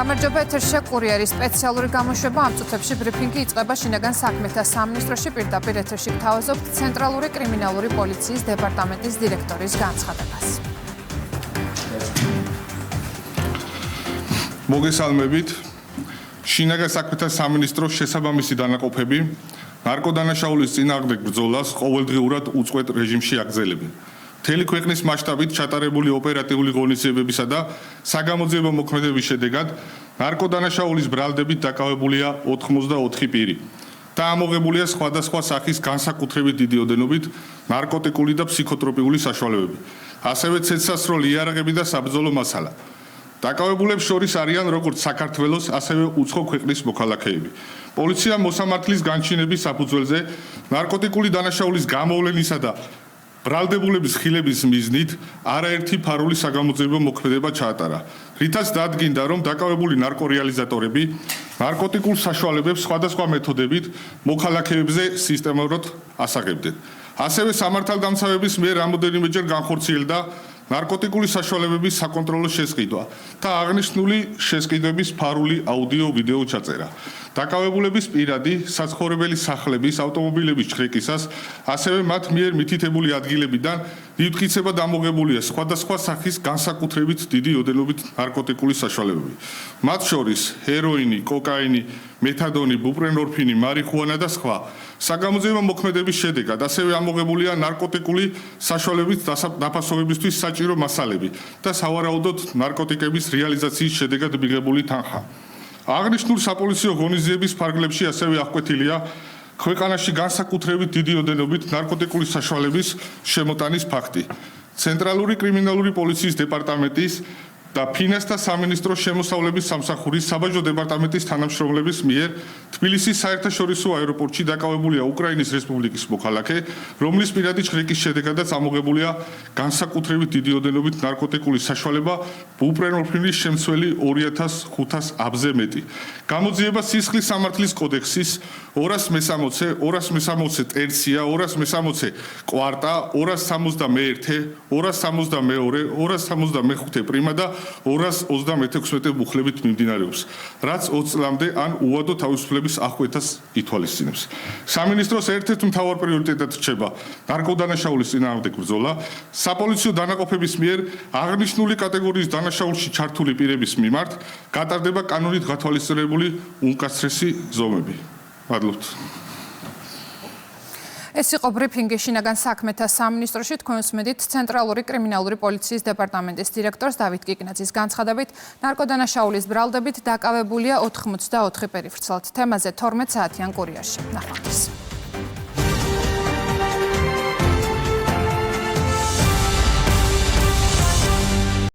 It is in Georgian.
გამარჯობა, ეთერში კურიერის სპეციალური გამოშვება. ამ წუთებში ბრიფინგი იწყება შინაგან საქმეთა სამინისტროში. პირდაპირ ეთერში გთავაზობთ ცენტრალური კრიმინალური პოლიციის დეპარტამენტის დირექტორის განცხადებას. მოგესალმებით. შინაგან საქმეთა სამინისტროს შესაბამისი დანაყოფები ნარკოდანაშაულის წინააღმდეგ ბრძოლას ყოველდღიურად უწყვეტ რეჟიმში აგრძელებენ. მთელი ქვეყნის მასშტაბით ჩატარებული ოპერატიული ღონისძიებებისა და საგამოძიებო მოქმედების შედეგად ნარკოდანაშაულის ბრალდებით დაკავებულია 84 პირი და ამოღებულია სხვადასხვა სახის განსაკუთრებით დიდი ოდენობით ნარკოტიკული და ფსიქოტროპიული საშუალებები, ასევე ცეცხლსასროლი იარაღები და საბრძოლო მასალა. დაკავებულებს შორის არიან როგორც საქართველოს, ასევე უცხო ქვეყნის მოქალაქეები. პოლიციამ მოსამართლის განჩინების საფუძველზე ნარკოტიკული დანაშაულის გამოვლენისა და ბრალდებულების ხილების მიზნით არაერთი ფარული საგამოძიებო მოქმედება ჩაატარა, რითაც დადგინდა, რომ დაკავებული ნარკორეალიზატორები ნარკოტიკულ საშუალებებს სხვადასხვა მეთოდებით მოქალაქეებზე სისტემატურად ასაღებდნენ. ასევე სამართალდამცავების მიერ რამოდენიმეჯერ განხორციელდა ნარკოტიკული საშუალებების საკონტროლო შესყიდვა და აღნიშნული შესყიდვების ფარული აუდიო-ვიდეო ჩაწერა. დაკავებულების პირადი, საცხოვრებელი სახლების, ავტომობილების ჩხრეკისას, ასევე მათ მიერ მითითებული ადგილებიდან მითქიცება დამოღებულია სხვადასხვა სახის განსაკუთრებით დიდი ოდენობით ნარკოტიკული საშუალებები. მათ შორის ჰეროინი, კოკაინი, მეთადონი, ბუპრენორფინი, მარიხუანა და სხვა. საგამოძიებო მოქმედების შედეგად ასევე ამოღებულია ნარკოტიკული საშუალებით დაფასობებისთვის საჭირო მასალები და სავარაუდოდ ნარკოტიკების რეალიზაციის შედეგად მიღებული თანხა. აღნიშნულ საპოლიციო ღონისძიების ფარგლებში ასევე აღკვეთილია ქვეყანაში განსაკუთრებით დიდი ოდენობით ნარკოტიკული საშუალების შემოტანის ფაქტი. ცენტრალური კრიმინალური პოლიციის დეპარტამენტის და ფინანსთა სამინისტროს შემოსავლების სამსახურის საბაჟო დეპარტამენტის თანამშრომლების მიერ თბილისის საერთაშორისო აეროპორტში დაკავებულია უკრაინის რესპუბლიკის მოქალაქე, რომლის პირადი ჩხრიკის შედეგადაც ამოღებულია განსაკუთრებით დიდი ოდენობით ნარკოტიკული საშუალება ბუპრენორფინის შემცველი 2500 აბზე მეტი. გამოძიება სისხლის სამართლის კოდექსის 260, 260 ტერცია, 260 კვარტა, 261, 262, 265 პრიმა და 236 მუხლებით მიმდინარეობს, რაც 20 წლამდე ან უადო თავისუფლების აღკვეთას ითვალისწინებს. სამინისტროს ერთ-ერთ მთავარ პრიორიტეტად რჩება ნარკოდანაშაულის წინააღმდეგ ბრძოლა. საპოლიციო დანაყოფების მიერ აღნიშნული კატეგორიის დანაშაულში ჩართული პირების მიმართ გატარდება კანონით გათვალისწინებული უმკაცრესი ზომები. მადლობთ. ეს იყო ბრიფინგი შინაგან საქმეთა სამინისტროში. თქვენ უსმენთ ცენტრალური კრიმინალური პოლიციის დეპარტამენტის დირექტორს დავით კიკნაძის განცხადებით, ნარკოდანაშაულის ბრალდებით დაკავებულია 84 პირი. ვრცელთ თემაზე 12 საათიან კურიერში. ნახვამდის.